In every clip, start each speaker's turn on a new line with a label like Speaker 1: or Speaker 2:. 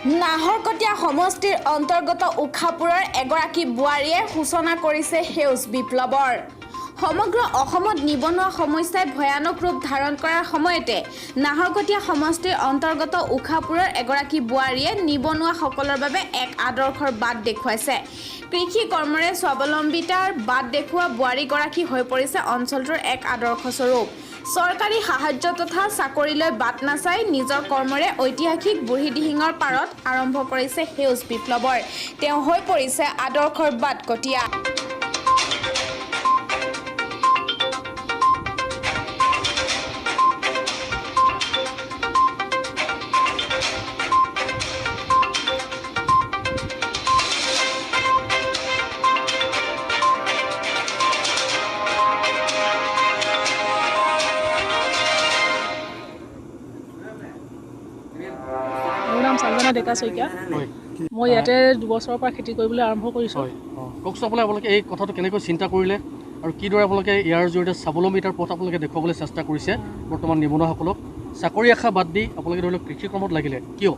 Speaker 1: নাহৰকটীয়া সমষ্টিৰ অন্তৰ্গত উখাপুৰৰ এগৰাকী বোৱাৰীয়ে সূচনা কৰিছে সেউজ বিপ্লৱৰ। সমগ্ৰ অসমত নিবনুৱা সমস্যাই ভয়ানক ৰূপ ধাৰণ কৰাৰ সময়তে নাহৰকটীয়া সমষ্টিৰ অন্তৰ্গত উখাপুৰৰ এগৰাকী বোৱাৰীয়ে নিবনুৱাসকলৰ বাবে এক আদৰ্শৰ বাট দেখুৱাইছে। কৃষি কৰ্মৰে স্বাৱলম্বিতাৰ বাট দেখুওৱা বোৱাৰীগৰাকী হৈ পৰিছে অঞ্চলটোৰ এক আদৰ্শস্বৰূপ। চৰকাৰী সাহায্য তথা চাকৰিলৈ বাট নাচাই নিজৰ কৰ্মৰে ঐতিহাসিক বুঢ়ীদিহিঙৰ পাৰত আৰম্ভ কৰিছে সেউজ বিপ্লৱৰ। তেওঁ হৈ পৰিছে আদৰ্শৰ বাটকটীয়া।
Speaker 2: মোৰ নাম চালনা ডেকা শইকীয়া। মই ইয়াতে 2 বছৰৰ পৰা খেতি কৰিবলৈ আৰম্ভ কৰিছোঁ।
Speaker 3: কওকচোন আপোনালোকে এই কথাটো কেনেকৈ চিন্তা কৰিলে আৰু কিদৰে আপোনালোকে ইয়াৰ জৰিয়তে স্বাৱলম্বিতাৰ পথ আপোনালোকে দেখুৱাবলৈ চেষ্টা কৰিছে বৰ্তমান নিবনুৱাসকলক? চাকৰি আশা বাদ দি আপোনালোকে ধৰি লওক কৃষি কৰ্মত লাগিলে কিয়?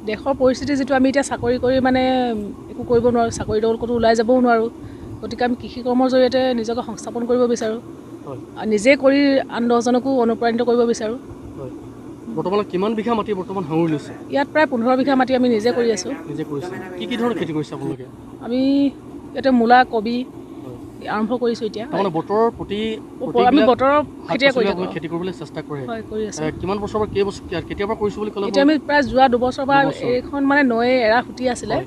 Speaker 2: দেশৰ পৰিস্থিতি যিটো, আমি এতিয়া চাকৰি কৰি একো কৰিব নোৱাৰোঁ, চাকৰি দল ক'তো ওলাই যাবও নোৱাৰোঁ। গতিকে আমি কৃষি কৰ্মৰ জৰিয়তে নিজকে সংস্থাপন কৰিব বিচাৰোঁ আৰু নিজে কৰি আন 10জনকো অনুপ্ৰাণিত কৰিব বিচাৰোঁ।
Speaker 3: বৰ্তমান কিমান বিঘা মাটি বৰ্তমান সামৰি লৈছে?
Speaker 2: ইয়াত প্ৰায় 15 বিঘা মাটি আমি নিজে কৰি আছোঁ।
Speaker 3: নিজে কৰিছে। কি ধৰণৰ খেতি কৰিছে আপোনালোকে?
Speaker 2: আমি ইয়াতে মূলা, কবি আৰম্ভ কৰিছোঁ এতিয়া।
Speaker 3: তাৰমানে বতৰৰ প্ৰতি
Speaker 2: আমি বতৰৰ খেতিয়ে
Speaker 3: খেতি কৰিবলৈ চেষ্টা কৰে।
Speaker 2: হয়, কৰি আছোঁ।
Speaker 3: কিমান বছৰৰ পৰা কেতিয়াৰ পৰা কৰিছোঁ বুলি ক'লে?
Speaker 2: এতিয়া আমি প্ৰায় যোৱা 2 বছৰৰ পৰা এইখন নৈ এৰা সুতি আছিলে,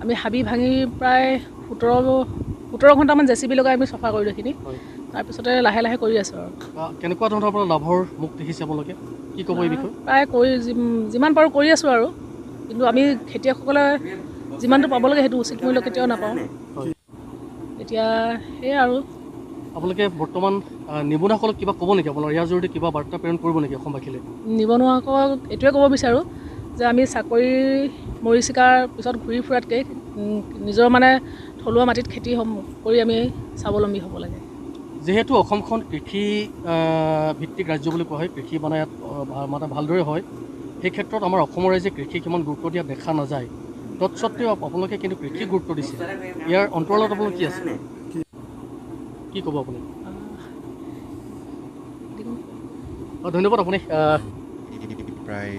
Speaker 2: আমি হাবি ভাঙি প্ৰায় 17 ঘণ্টামান জেচিবি লগাই আমি চফা কৰিলোঁ এইখিনি। তাৰপিছতে লাহে লাহে কৰি আছোঁ। আৰু
Speaker 3: কেনেকুৱা ধৰণৰ আপোনাৰ লাভৰ মুখ দেখিছে আপোনালোকে? কি ক'ব এই বিষয়ে?
Speaker 2: প্ৰায় যিমান পাৰোঁ কৰি আছোঁ আৰু, কিন্তু আমি খেতিয়কসকলে যিমানটো পাব লাগে সেইটো উচিত মূল্য কেতিয়াও নাপাওঁ। এতিয়া সেয়াই আৰু।
Speaker 3: আপোনালোকে বৰ্তমান নিবনুৱাসকলক কিবা ক'ব নেকি? আপোনাৰ ইয়াৰ জৰিয়তে কিবা বাৰ্তা প্ৰেৰণ কৰিব নেকি অসমবাসীলৈ?
Speaker 2: নিবনুৱাসকলক এইটোৱে ক'ব বিচাৰোঁ যে আমি চাকৰি মৰিচিকাৰ পিছত ঘূৰি ফুৰাতকৈ নিজৰ থলুৱা মাটিত খেতি কৰি আমি স্বাৱলম্বী হ'ব লাগে।
Speaker 3: যিহেতু অসমখন কৃষি ভিত্তিক ৰাজ্য বুলি কোৱা হয়, কৃষি ইয়াত ভালদৰে হয়, সেই ক্ষেত্ৰত আমাৰ অসমৰ ৰাইজে কৃষিক ইমান গুৰুত্ব দিয়া দেখা নাযায়। তৎসত্ত্বেও আপোনালোকে কিন্তু কৃষিক গুৰুত্ব দিছে। ইয়াৰ অন্তৰালত আপোনালোকে কি আছে, কি ক'ব আপুনি? ধন্যবাদ। আপুনি
Speaker 4: প্ৰায়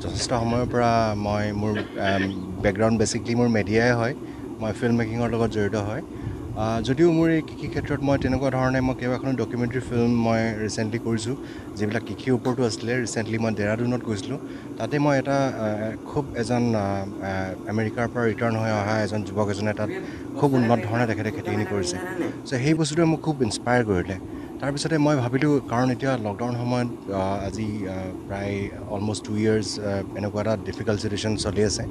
Speaker 4: যথেষ্ট সময়ৰ পৰা মোৰ বেকগ্ৰাউণ্ড বেচিকলি মোৰ মেডিয়াই হয়, মই ফিল্ম মেকিঙৰ লগত জড়িত হয়। যদিও মোৰ এই কৃষি ক্ষেত্ৰত মই তেনেকুৱা ধৰণে কেইবাখনো ডকুমেণ্টাৰী ফিল্ম মই ৰিচেণ্টলি কৰিছোঁ, যিবিলাক কৃষিৰ ওপৰতো আছিলে। ৰিচেণ্টলি মই ডেৰাডুনত গৈছিলোঁ। তাতে মই এজন আমেৰিকাৰ পৰা ৰিটাৰ্ণ হৈ অহা এজন যুৱক এজনে তাত খুব উন্নত ধৰণে তেখেতে খেতিখিনি কৰিছে। চ' সেই বস্তুটোৱে মোক খুব ইনস্পায়াৰ কৰিলে। তাৰপিছতে মই ভাবিলোঁ, কাৰণ এতিয়া লকডাউন সময়ত আজি প্ৰায় অলমষ্ট 2 years এনেকুৱা এটা ডিফিকাল্ট চিটুৱেশ্যন চলি আছে।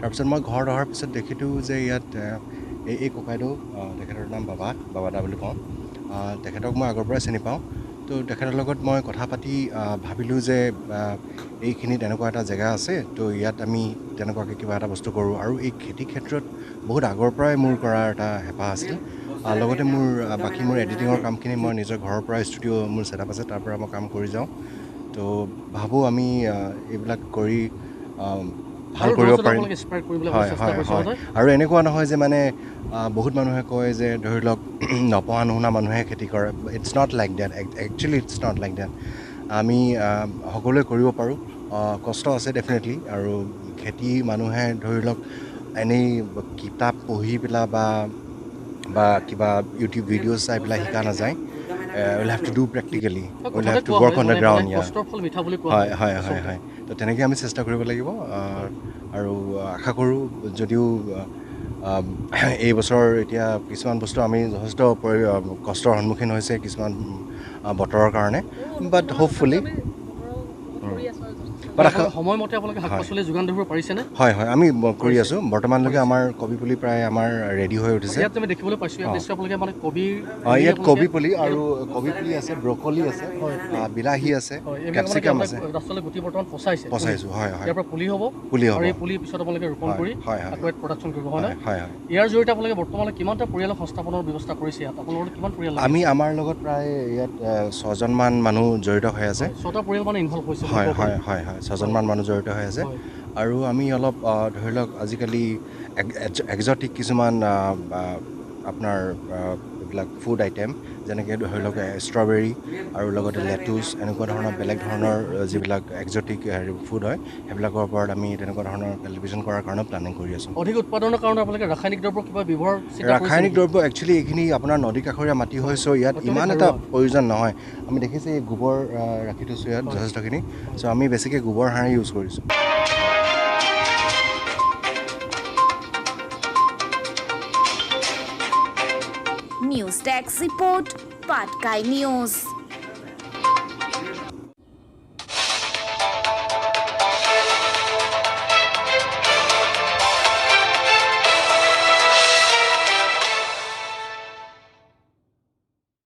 Speaker 4: তাৰপিছত মই ঘৰত অহাৰ পিছত দেখিলোঁ যে ইয়াত এই ককাইদেউ, তেখেতৰ নাম বাবাদা বুলি কওঁ। তেখেতক মই আগৰ পৰাই চিনি পাওঁ। তো তেখেতৰ লগত মই কথা পাতি ভাবিলোঁ যে এইখিনিত এনেকুৱা এটা জেগা আছে, তো ইয়াত আমি তেনেকুৱাকৈ কিবা এটা বস্তু কৰোঁ। আৰু এই খেতি ক্ষেত্ৰত বহুত আগৰ পৰাই মোৰ কৰাৰ এটা হেঁপাহ আছিল। লগতে বাকী মোৰ এডিটিঙৰ কামখিনি মই নিজৰ ঘৰৰ পৰা ষ্টুডিঅ' মোৰ ছেটআপ আছে, তাৰ পৰা মই কাম কৰি যাওঁ। তো ভাবোঁ আমি এইবিলাক কৰি ভাল কৰিব পাৰিম। হয় হয় হয়। আৰু এনেকুৱা নহয় যে বহুত মানুহে কয় যে ধৰি লওক নপঢ়া নুশুনা মানুহে খেতি কৰে। It's not like that. Actually it's not like that. আমি সকলোৱে কৰিব পাৰোঁ। কষ্ট আছে ডেফিনেটলি। আৰু খেতি মানুহে ধৰি লওক এনেই কিতাপ পঢ়ি পেলাই বা কিবা ইউটিউব ভিডিঅ' চাই পেলাই শিকা নাযায়। Will have to do practically, will have to work on the ground. হয় হয় হয় হয়। তো তেনেকৈ আমি চেষ্টা কৰিব লাগিব। আৰু আশা কৰোঁ, যদিও এই বছৰ এতিয়া কিছুমান বস্তু আমি যথেষ্ট কষ্টৰ সন্মুখীন হৈছে কিছুমান বতৰৰ কাৰণে, বাট হোপফুলি
Speaker 3: সময়মতে আপোনালোকে শাক পাচলি যোগান ধৰিব পাৰিছেনে?
Speaker 4: হয় হয়, আমি কৰি আছোঁ। বৰ্তমানলৈকে আমাৰ কবি পুলি প্ৰায় আমাৰ ৰেডি হৈ উঠিছে।
Speaker 3: ইয়াত আমি দেখিবলৈ পাইছোঁ, ইয়াত
Speaker 4: ইয়াত কবি পুলি আৰু কবি পুলি আছে, ব্ৰকলি আছে, বিলাহী আছে, কেপচিকাম আছে। পচাইছোঁ। হয় হয়।
Speaker 3: ইয়াৰ পৰা পুলি হ'ব। এই পুলি পিছত আপোনালোকে ৰোপণ কৰি আকৌ ইয়াত প্ৰডাকশ্যন কৰিব, হয়?
Speaker 4: হয় হয়।
Speaker 3: ইয়াৰ জৰিয়তে আপোনালোকে বৰ্তমানে কিমানটা পৰিয়ালৰ সংস্থাপনৰ ব্যৱস্থা কৰিছে ইয়াত? আপোনালোকৰ কিমান পৰিয়াল?
Speaker 4: আমাৰ লগত প্ৰায় ইয়াত 6জনমান মানুহ জড়িত হৈ আছে।
Speaker 3: 6টা পৰিয়াল ইনভলভ হৈছে?
Speaker 4: হয় হয় হয় হয়, 6জনমান মানুহ জড়িত হৈ আছে। আৰু আমি অলপ ধৰি লওক আজিকালি এক্সটিক কিছুমান আপোনাৰ এইবিলাক ফুড আইটেম যেনেকৈ ধৰি লওক ষ্ট্ৰবেৰী আৰু লগতে লেটুচ এনেকুৱা ধৰণৰ বেলেগ ধৰণৰ যিবিলাক এক্সটিক ফুড হয় সেইবিলাকৰ ওপৰত আমি তেনেকুৱা ধৰণৰ টেলিভিশ্যন কৰাৰ কাৰণে প্লেনিং কৰি আছোঁ।
Speaker 3: অধিক উৎপাদনৰ কাৰণে আপোনালোকে ৰাসায়নিক দ্ৰব্য কিবা ব্যৱহাৰ
Speaker 4: ৰাসায়নিক দ্ৰব্য একচুৱেলি এইখিনি আপোনাৰ নদী কাষৰীয়া মাটি হয়, চ' ইয়াত ইমান এটা প্ৰয়োজন নহয়। আমি দেখিছোঁ এই গোবৰ ৰাখি থৈছোঁ ইয়াত যথেষ্টখিনি, চ' আমি বেছিকৈ গোবৰ সাৰেই ইউজ কৰিছোঁ।
Speaker 1: News desk report Patkai news.